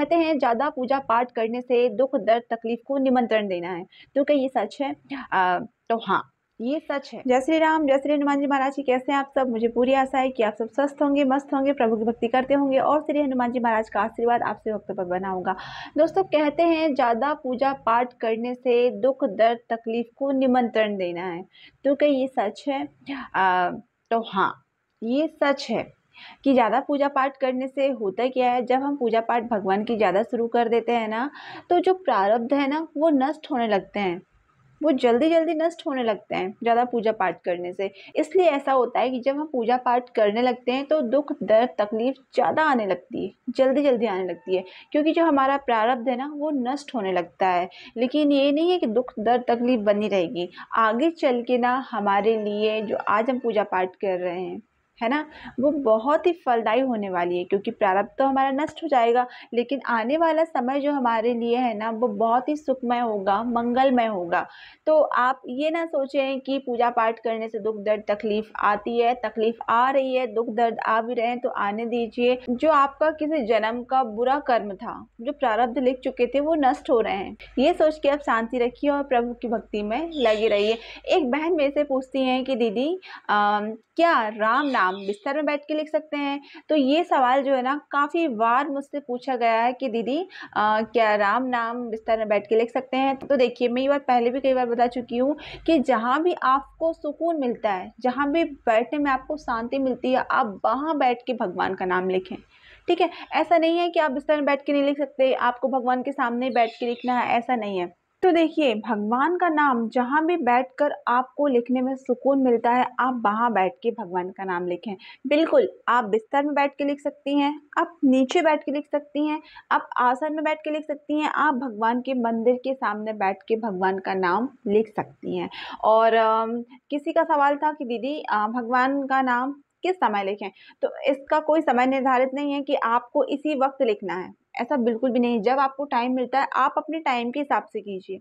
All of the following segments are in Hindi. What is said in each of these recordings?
कहते हैं ज़्यादा पूजा पाठ करने से दुख दर्द तकलीफ को निमंत्रण देना है। तो क्या ये सच है? तो हाँ, ये सच है। जय श्री राम, जय श्री हनुमान जी महाराज जी। कैसे हैं आप सब? मुझे पूरी आशा है कि आप सब स्वस्थ होंगे, मस्त होंगे, प्रभु की भक्ति करते होंगे और श्री हनुमान जी महाराज का आशीर्वाद आपसे भक्तों पर बना होगा। दोस्तों, कहते हैं ज़्यादा पूजा पाठ करने से दुख दर्द तकलीफ को निमंत्रण देना है। तो क्या ये सच है? तो हाँ, ये सच है कि ज़्यादा पूजा पाठ करने से होता क्या है, जब हम पूजा पाठ भगवान की ज़्यादा शुरू कर देते हैं ना, तो जो प्रारब्ध है ना वो नष्ट होने लगते हैं, वो जल्दी जल्दी नष्ट होने लगते हैं ज़्यादा पूजा पाठ करने से। इसलिए ऐसा होता है कि जब हम पूजा पाठ करने लगते हैं तो दुख दर्द तकलीफ ज़्यादा आने लगती है, जल्दी जल्दी आने लगती है, क्योंकि जो हमारा प्रारब्ध है ना वो नष्ट होने लगता है। लेकिन ये नहीं है कि दुख दर्द तकलीफ बनी रहेगी। आगे चल के ना हमारे लिए जो आज हम पूजा पाठ कर रहे हैं, है ना, वो बहुत ही फलदायी होने वाली है, क्योंकि प्रारब्ध तो हमारा नष्ट हो जाएगा, लेकिन आने वाला समय जो हमारे लिए है ना वो बहुत ही सुखमय होगा, मंगलमय होगा। तो आप ये ना सोचें कि पूजा पाठ करने से दुख दर्द तकलीफ आती है, तकलीफ आ रही है, दुख दर्द आ भी रहे हैं तो आने दीजिए। जो आपका किसी जन्म का बुरा कर्म था, जो प्रारब्ध लिख चुके थे, वो नष्ट हो रहे हैं। ये सोच के आप शांति रखिए और प्रभु की भक्ति में लगे रहिए। एक बहन मेरे से पूछती हैं कि दीदी क्या राम नाम बिस्तर में बैठ के लिख सकते हैं? तो ये सवाल जो है ना काफ़ी बार मुझसे पूछा गया है कि दीदी क्या राम नाम बिस्तर में बैठ के लिख सकते हैं? तो देखिए, मैं ये बात पहले भी कई बार बता चुकी हूँ कि जहाँ भी आपको सुकून मिलता है, जहाँ भी बैठने में आपको शांति मिलती है, आप वहाँ बैठ के भगवान का नाम लिखें। ठीक है? ऐसा नहीं है कि आप बिस्तर में बैठ के नहीं लिख सकते, आपको भगवान के सामने बैठ के लिखना है, ऐसा नहीं है। तो देखिए, भगवान का नाम जहाँ भी बैठकर आपको लिखने में सुकून मिलता है, आप वहाँ बैठ के भगवान का नाम लिखें। बिल्कुल, आप बिस्तर में बैठ के लिख सकती हैं, आप नीचे बैठ के लिख सकती हैं, आप आसन में बैठ के लिख सकती हैं, आप भगवान के मंदिर के सामने बैठ के भगवान का नाम लिख सकती हैं। और किसी का सवाल था कि दीदी भगवान का नाम किस समय लिखें? तो इसका कोई समय निर्धारित नहीं है कि आपको इसी वक्त लिखना है, ऐसा बिल्कुल भी नहीं। जब आपको टाइम मिलता है, आप अपने टाइम के हिसाब से कीजिए,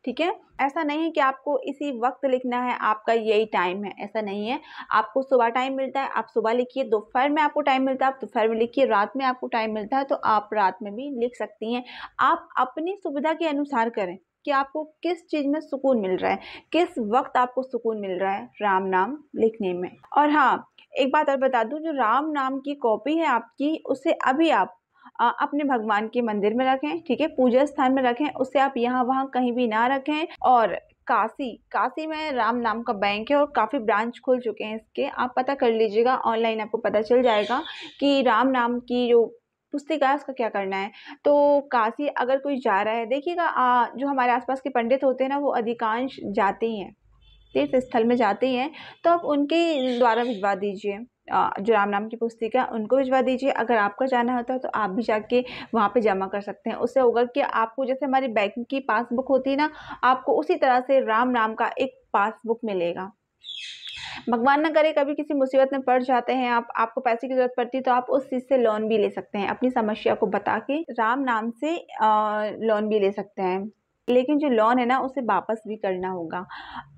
ठीक है? ऐसा नहीं है कि आपको इसी वक्त लिखना है, आपका यही टाइम है, ऐसा नहीं है। आपको सुबह टाइम मिलता है, आप सुबह लिखिए, दोपहर में आपको टाइम मिलता है, आप दोपहर में लिखिए, रात में आपको टाइम मिलता है, तो आप रात में भी लिख सकती हैं। आप अपनी सुविधा के अनुसार करें कि आपको किस चीज़ में सुकून मिल रहा है, किस वक्त आपको सुकून मिल रहा है राम नाम लिखने में। और हाँ, एक बात और बता दूँ, जो राम नाम की कॉपी है आपकी, उसे अभी आप अपने भगवान के मंदिर में रखें, ठीक है? पूजा स्थान में रखें, उसे आप यहाँ-वहाँ कहीं भी ना रखें। और काशी में राम नाम का बैंक है और काफ़ी ब्रांच खुल चुके हैं इसके, आप पता कर लीजिएगा, ऑनलाइन आपको पता चल जाएगा कि राम नाम की जो पुस्तिका है उसका क्या करना है। तो काशी अगर कोई जा रहा है, देखिएगा जो हमारे आस-पास के पंडित होते हैं ना, वो अधिकांश जाते ही हैं, तीर्थ स्थल में जाते ही हैं, तो आप उनके द्वारा भिजवा दीजिए। जो राम नाम की पुस्तिका उनको भिजवा दीजिए। अगर आपका जाना होता है तो आप भी जाके वहाँ पे जमा कर सकते हैं। उससे होगा कि आपको जैसे हमारी बैंक की पासबुक होती है ना, आपको उसी तरह से राम नाम का एक पासबुक मिलेगा। भगवान ना करे कभी किसी मुसीबत में पड़ जाते हैं आप, आपको पैसे की ज़रूरत पड़ती है, तो आप उस चीज़ से लोन भी ले सकते हैं। अपनी समस्या को बता के राम नाम से लोन भी ले सकते हैं। लेकिन जो लोन है ना, उसे वापस भी करना होगा।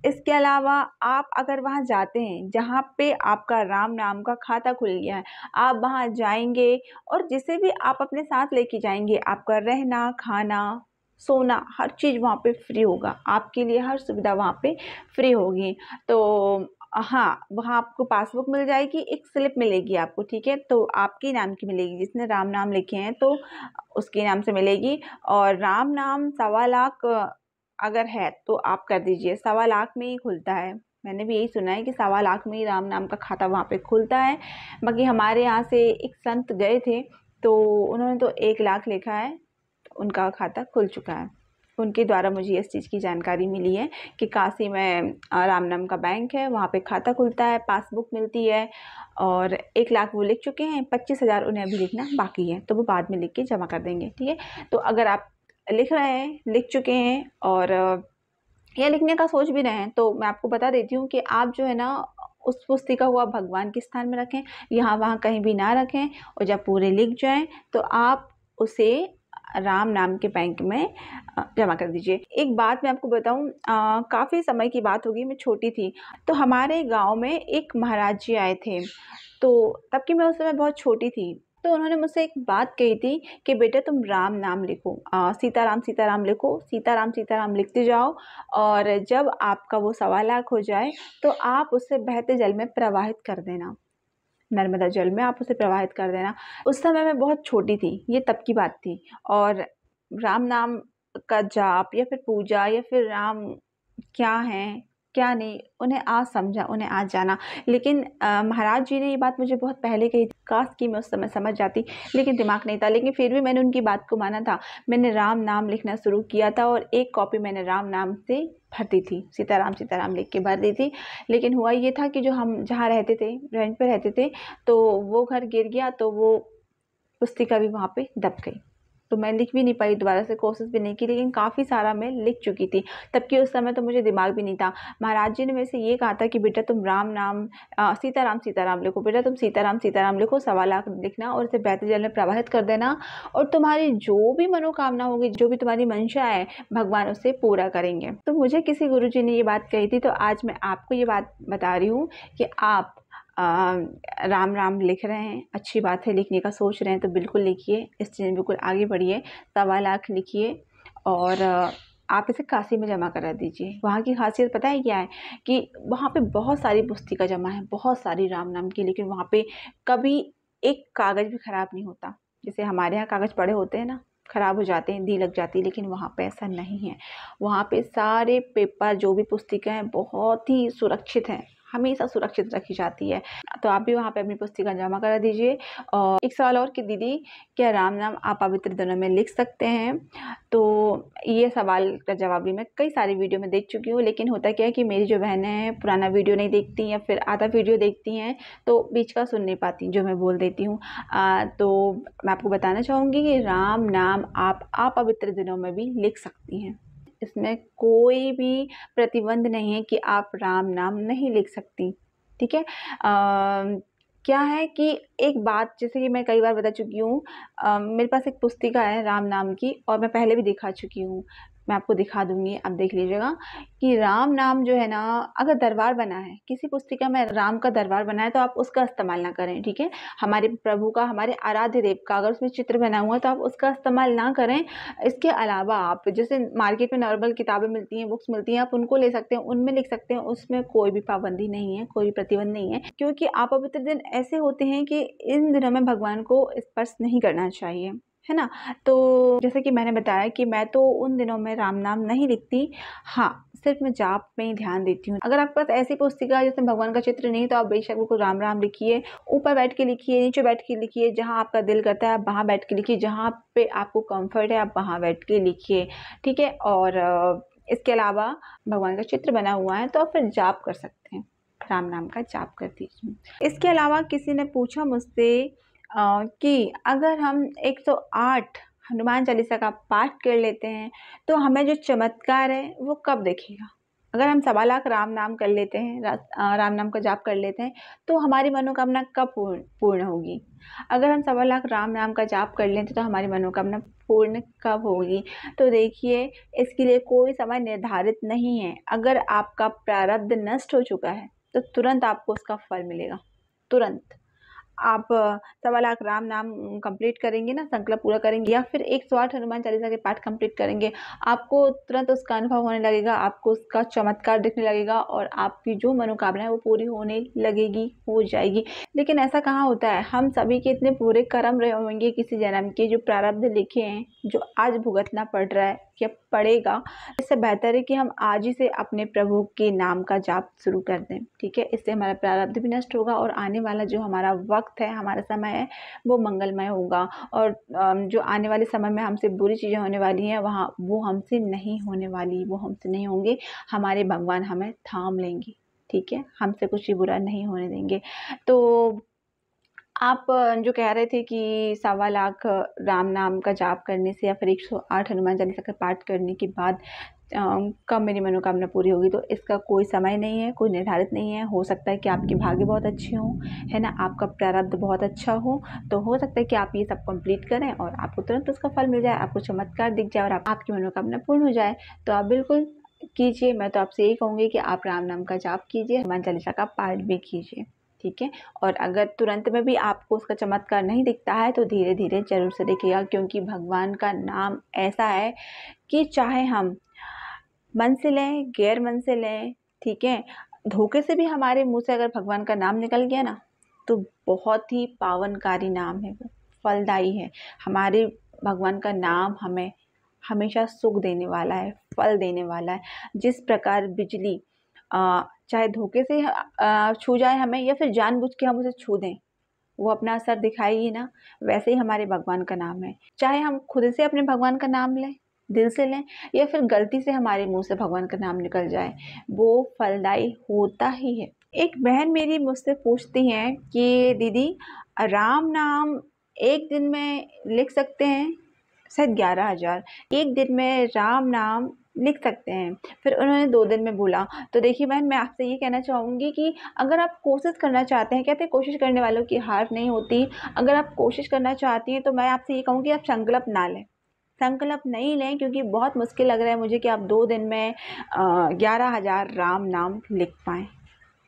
इसके अलावा आप अगर वहाँ जाते हैं जहाँ पे आपका राम नाम का खाता खुल गया है, आप वहाँ जाएँगे और जिसे भी आप अपने साथ लेके जाएँगे, आपका रहना, खाना, सोना, हर चीज़ वहाँ पे फ्री होगा। आपके लिए हर सुविधा वहाँ पे फ्री होगी। तो हाँ, वहाँ आपको पासबुक मिल जाएगी, एक स्लिप मिलेगी आपको, ठीक है? तो आपके नाम की मिलेगी, जिसने राम नाम लिखे हैं तो उसके नाम से मिलेगी। और राम नाम 1.25 लाख अगर है तो आप कर दीजिए, 1.25 लाख में ही खुलता है। मैंने भी यही सुना है कि 1.25 लाख में ही राम नाम का खाता वहाँ पे खुलता है। बाकी हमारे यहाँ से एक संत गए थे, तो उन्होंने तो 1 लाख लिखा है, उनका खाता खुल चुका है। उनके द्वारा मुझे इस चीज़ की जानकारी मिली है कि काशी में राम नाम का बैंक है, वहाँ पे खाता खुलता है, पासबुक मिलती है और 1 लाख वो लिख चुके हैं, 25,000 उन्हें अभी लिखना बाकी है, तो वो बाद में लिख के जमा कर देंगे, ठीक है? तो अगर आप लिख रहे हैं, लिख चुके हैं और या लिखने का सोच भी रहे हैं, तो मैं आपको बता देती हूँ कि आप जो है ना, उस पुस्तिका को आप भगवान के स्थान में रखें, यहाँ-वहाँ कहीं भी ना रखें। और जब पूरे लिख जाएँ तो आप उसे राम नाम के बैंक में जमा कर दीजिए। एक बात मैं आपको बताऊँ, काफ़ी समय की बात होगी, मैं छोटी थी, तो हमारे गाँव में एक महाराज जी आए थे, तो तब की मैं उस समय बहुत छोटी थी। तो उन्होंने मुझसे एक बात कही थी कि बेटा तुम राम नाम लिखो, सीताराम सीताराम लिखो, सीताराम सीताराम लिखते जाओ, और जब आपका वो 1.25 लाख हो जाए तो आप उसे बहते जल में प्रवाहित कर देना, नर्मदा जल में आप उसे प्रवाहित कर देना। उस समय मैं बहुत छोटी थी, ये तब की बात थी, और राम नाम का जाप या फिर पूजा या फिर राम क्या है क्या नहीं, उन्हें आज समझा, उन्हें आज जाना। लेकिन महाराज जी ने ये बात मुझे बहुत पहले कही थी, काश कि मैं उस समय समझ जाती, लेकिन दिमाग नहीं था। लेकिन फिर भी मैंने उनकी बात को माना था। मैंने राम नाम लिखना शुरू किया था और एक कॉपी मैंने राम नाम से भरती थी, सीताराम सीताराम लिख के भर दी थी। लेकिन हुआ ये था कि जो हम जहाँ रहते थे, रेंट पे रहते थे, तो वो घर गिर गया, तो वो पुस्तिका भी वहाँ पे दब गई। तो मैं लिख भी नहीं पाई, दोबारा से कोशिश भी नहीं की, लेकिन काफ़ी सारा मैं लिख चुकी थी। तब कि उस समय तो मुझे दिमाग भी नहीं था। महाराज जी ने मेरे से ये कहा था कि बेटा तुम राम नाम सीताराम सीताराम लिखो, बेटा तुम सीताराम सीताराम लिखो, 1.25 लाख लिखना और उसे बहते जल में प्रवाहित कर देना, और तुम्हारी जो भी मनोकामना होगी, जो भी तुम्हारी मंशा है, भगवान उसे पूरा करेंगे। तो मुझे किसी गुरु जी ने ये बात कही थी, तो आज मैं आपको ये बात बता रही हूँ कि आप राम राम लिख रहे हैं, अच्छी बात है, लिखने का सोच रहे हैं तो बिल्कुल लिखिए, इस चीज़ में बिल्कुल आगे बढ़िए, 1.25 लाख लिखिए और आप इसे काशी में जमा करा दीजिए। वहाँ की खासियत पता है क्या है कि वहाँ पे बहुत सारी पुस्तिका जमा है, बहुत सारी राम नाम की, लेकिन वहाँ पे कभी एक कागज़ भी ख़राब नहीं होता। जैसे हमारे यहाँ कागज़ पड़े होते हैं ना, ख़राब हो जाते हैं, दी लग जाती है, लेकिन वहाँ पे ऐसा नहीं है। वहाँ पे सारे पेपर, जो भी पुस्तिका हैं, बहुत ही सुरक्षित हैं, हमेशा सुरक्षित रखी जाती है। तो आप भी वहाँ पे अपनी पुस्तिका जमा करा दीजिए। और एक सवाल और कि दीदी, क्या राम नाम आप पवित्र दिनों में लिख सकते हैं? तो ये सवाल का जवाब भी मैं कई सारी वीडियो में देख चुकी हूँ, लेकिन होता क्या है कि मेरी जो बहनें हैं पुराना वीडियो नहीं देखती या फिर आधा वीडियो देखती हैं, तो बीच का सुन नहीं पाती जो मैं बोल देती हूँ। तो मैं आपको बताना चाहूँगी कि राम नाम आप अपवित्र दिनों में भी लिख सकती हैं। इसमें कोई भी प्रतिबंध नहीं है कि आप राम नाम नहीं लिख सकती, ठीक है। क्या है कि एक बात, जैसे कि मैं कई बार बता चुकी हूँ, मेरे पास एक पुस्तिका है राम नाम की, और मैं पहले भी दिखा चुकी हूँ, मैं आपको दिखा दूंगी, आप देख लीजिएगा कि राम नाम जो है ना, अगर दरबार बना है, किसी पुस्तिका में राम का दरबार बना है, तो आप उसका इस्तेमाल ना करें, ठीक है। हमारे प्रभु का, हमारे आराध्य देव का अगर उसमें चित्र बना हुआ है तो आप उसका इस्तेमाल ना करें। इसके अलावा आप जैसे मार्केट में नॉर्मल किताबें मिलती हैं, बुक्स मिलती हैं, आप उनको ले सकते हैं, उनमें लिख सकते हैं, उसमें कोई भी पाबंदी नहीं है, कोई भी प्रतिबंध नहीं है, क्योंकि अपवित्र दिन ऐसे होते हैं कि इन दिनों में भगवान को स्पर्श नहीं करना चाहिए, है ना। तो जैसे कि मैंने बताया कि मैं तो उन दिनों में राम नाम नहीं लिखती, हाँ सिर्फ मैं जाप में ही ध्यान देती हूँ। अगर आपके पास ऐसी पुस्तिका जिसमें भगवान का चित्र नहीं, तो आप बेशक बिल्कुल राम राम लिखिए, ऊपर बैठ के लिखिए, नीचे बैठ के लिखिए, जहाँ आपका दिल करता है आप वहाँ बैठ के लिखिए, जहाँ पे आपको कंफर्ट है आप वहाँ बैठ के लिखिए, ठीक है। और इसके अलावा भगवान का चित्र बना हुआ है तो आप फिर जाप कर सकते हैं, राम नाम का जाप कर दीजिए। इसके अलावा किसी ने पूछा मुझसे कि अगर हम 108 हनुमान चालीसा का पाठ कर लेते हैं तो हमें जो चमत्कार है वो कब दिखेगा। अगर हम 1.25 लाख राम नाम कर लेते हैं, राम नाम का जाप कर लेते हैं, तो हमारी मनोकामना कब पूर्ण होगी। अगर हम 1.25 लाख राम नाम का जाप कर लेते तो हमारी मनोकामना पूर्ण कब होगी। तो देखिए, इसके लिए कोई समय निर्धारित नहीं है। अगर आपका प्रारब्ध नष्ट हो चुका है तो तुरंत आपको उसका फल मिलेगा, तुरंत। आप 1.25 लाख राम नाम कंप्लीट करेंगे ना, संकल्प पूरा करेंगे, या फिर 108 हनुमान चालीसा के पाठ कंप्लीट करेंगे, आपको तुरंत उसका अनुभव होने लगेगा, आपको उसका चमत्कार दिखने लगेगा और आपकी जो मनोकामना है वो पूरी होने लगेगी, हो जाएगी। लेकिन ऐसा कहाँ होता है, हम सभी के इतने पूरे कर्म रहे होंगे किसी जन्म के, जो प्रारब्ध लिखे हैं, जो आज भुगतना पड़ रहा है या पड़ेगा, इससे बेहतर है कि हम आज ही से अपने प्रभु के नाम का जाप शुरू कर दें, ठीक है। इससे हमारा प्रारब्ध भी नष्ट होगा और आने वाला जो हमारा वक्त है, हमारा समय है, वो मंगलमय होगा। और जो आने वाले समय में हमसे बुरी चीज़ें होने वाली हैं, वहाँ वो हमसे नहीं होने वाली, वो हमसे नहीं होंगे। हमारे भगवान हमें थाम लेंगे, ठीक है, हमसे कुछ ही बुरा नहीं होने देंगे। तो आप जो कह रहे थे कि 1.25 लाख राम नाम का जाप करने से या फिर 108 हनुमान चालीसा का पाठ करने के बाद कब मेरी मनोकामना पूरी होगी, तो इसका कोई समय नहीं है, कोई निर्धारित नहीं है। हो सकता है कि आपके भाग्य बहुत अच्छे हों, है ना, आपका प्रारब्ध बहुत अच्छा हो, तो हो सकता है कि आप ये सब कंप्लीट करें और आपको तुरंत उसका फल मिल जाए, आपको चमत्कार दिख जाए और आपकी मनोकामना पूर्ण हो जाए। तो आप बिल्कुल कीजिए। मैं तो आपसे यही कहूँगी कि आप राम नाम का जाप कीजिए, हनुमान चालीसा का पाठ भी कीजिए, ठीक है। और अगर तुरंत में भी आपको उसका चमत्कार नहीं दिखता है तो धीरे धीरे ज़रूर से देखिएगा, क्योंकि भगवान का नाम ऐसा है कि चाहे हम मन से लें, गैर मन से लें, ठीक है, धोखे से भी हमारे मुंह से अगर भगवान का नाम निकल गया ना तो बहुत ही पावनकारी नाम है, वो फलदायी है। हमारे भगवान का नाम हमें हमेशा सुख देने वाला है, फल देने वाला है। जिस प्रकार बिजली चाहे धोखे से छू जाए हमें या फिर जानबूझ के हम उसे छू दें, वो अपना असर दिखाएगी ना, वैसे ही हमारे भगवान का नाम है। चाहे हम खुद से अपने भगवान का नाम लें, दिल से लें, या फिर गलती से हमारे मुंह से भगवान का नाम निकल जाए, वो फलदायी होता ही है। एक बहन मेरी मुझसे पूछती हैं कि दीदी राम नाम एक दिन में लिख सकते हैं? शायद 11,000 एक दिन में राम नाम लिख सकते हैं। फिर उन्होंने 2 दिन में बोला। तो देखिए बहन, मैं आपसे ये कहना चाहूँगी कि अगर आप कोशिश करना चाहते हैं, कहते हैं कोशिश करने वालों की हार नहीं होती। अगर आप कोशिश करना चाहती हैं तो मैं आपसे ये कहूँगी आप संकल्प ना लें, संकल्प नहीं लें, क्योंकि बहुत मुश्किल लग रहा है मुझे कि आप 2 दिन में 11,000 राम नाम लिख पाएँ।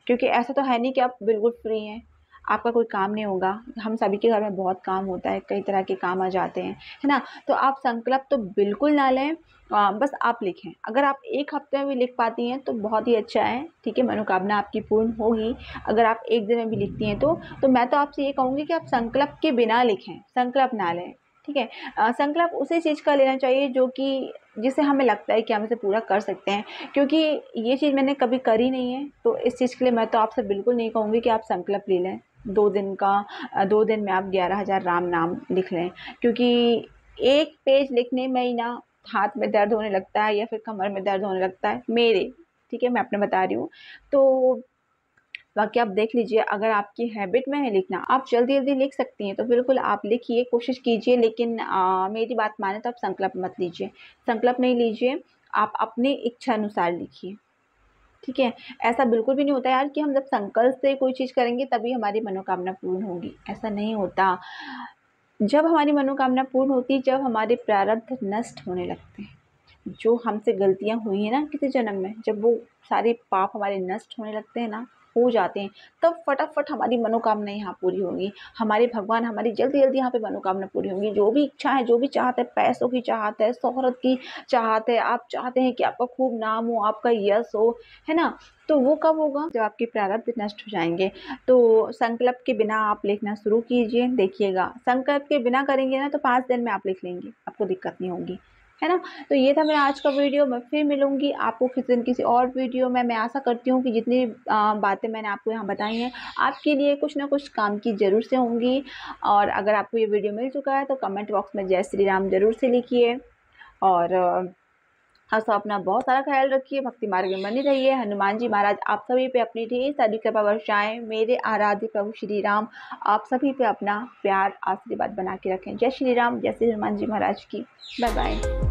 क्योंकि ऐसा तो है नहीं कि आप बिल्कुल फ्री हैं, आपका कोई काम नहीं होगा। हम सभी के घर में बहुत काम होता है, कई तरह के काम आ जाते हैं, है ना? तो आप संकल्प तो बिल्कुल ना लें, बस आप लिखें। अगर आप 1 हफ्ते में भी लिख पाती हैं तो बहुत ही अच्छा है, ठीक है, मनोकामना आपकी पूर्ण होगी। अगर आप 1 दिन में भी लिखती हैं तो मैं तो आपसे ये कहूँगी कि आप संकल्प के बिना लिखें, संकल्प ना लें, ठीक है। संकल्प उसी चीज़ का लेना चाहिए जो कि जिसे हमें लगता है कि हम इसे पूरा कर सकते हैं, क्योंकि ये चीज़ मैंने कभी करी नहीं है, तो इस चीज़ के लिए मैं तो आपसे बिल्कुल नहीं कहूँगी कि आप संकल्प ले लें 2 दिन का। 2 दिन में आप 11,000 राम नाम लिख लें, क्योंकि 1 पेज लिखने में ही ना हाथ में दर्द होने लगता है या फिर कमर में दर्द होने लगता है मेरे, ठीक है, मैं अपना बता रही हूँ। तो बाकी आप देख लीजिए, अगर आपकी हैबिट में है लिखना, आप जल्दी-जल्दी लिख सकती हैं, तो बिल्कुल आप लिखिए, कोशिश कीजिए, लेकिन मेरी बात माने तो आप संकल्प मत लीजिए। संकल्प नहीं लीजिए, आप अपनी इच्छा अनुसार लिखिए, ठीक है? ऐसा बिल्कुल भी नहीं होता यार कि हम जब संकल्प से कोई चीज़ करेंगे तभी हमारी मनोकामना पूर्ण होगी, ऐसा नहीं होता। जब हमारी मनोकामना पूर्ण होती है, जब हमारे प्रारब्ध नष्ट होने लगते हैं। जो हमसे गलतियाँ हुई हैं ना किसी जन्म में, जब वो सारे पाप हमारे नष्ट होने लगते हैं ना, हो जाते हैं, तब फटाफट हमारी मनोकामना यहाँ पूरी होगी। हमारे भगवान हमारी जल्दी-जल्दी यहाँ पे मनोकामना पूरी होंगी। जो भी इच्छा है, जो भी चाहत है, पैसों की चाहत है, शोहरत की चाहत है, आप चाहते हैं कि आपका खूब नाम हो, आपका यश हो, है ना? तो वो कब होगा? जब आपके प्रारब्ध नष्ट हो जाएँगे। तो संकल्प के बिना आप लिखना शुरू कीजिए, देखिएगा संकल्प के बिना करेंगे ना तो 5 दिन में आप लिख लेंगे, आपको दिक्कत नहीं होगी। है ना? तो ये था मेरा आज का वीडियो। मैं फिर मिलूँगी आपको किसी दिन किसी और वीडियो में। मैं आशा करती हूँ कि जितनी बातें मैंने आपको यहाँ बताई हैं, आपके लिए कुछ ना कुछ काम की ज़रूर से होंगी। और अगर आपको ये वीडियो मिल चुका है तो कमेंट बॉक्स में जय श्री राम ज़रूर से लिखिए। और हाँ, तो अपना बहुत सारा ख्याल रखिए, भक्ति मार्ग में बने रहिए। हनुमान जी महाराज आप सभी पे अपनी ढेर सारी कृपा बरसाएँ। मेरे आराध्य प्रभु श्री राम आप सभी पे अपना प्यार आशीर्वाद बना के रखें। जय श्री राम, जय श्री हनुमान जी महाराज की। Bye bye.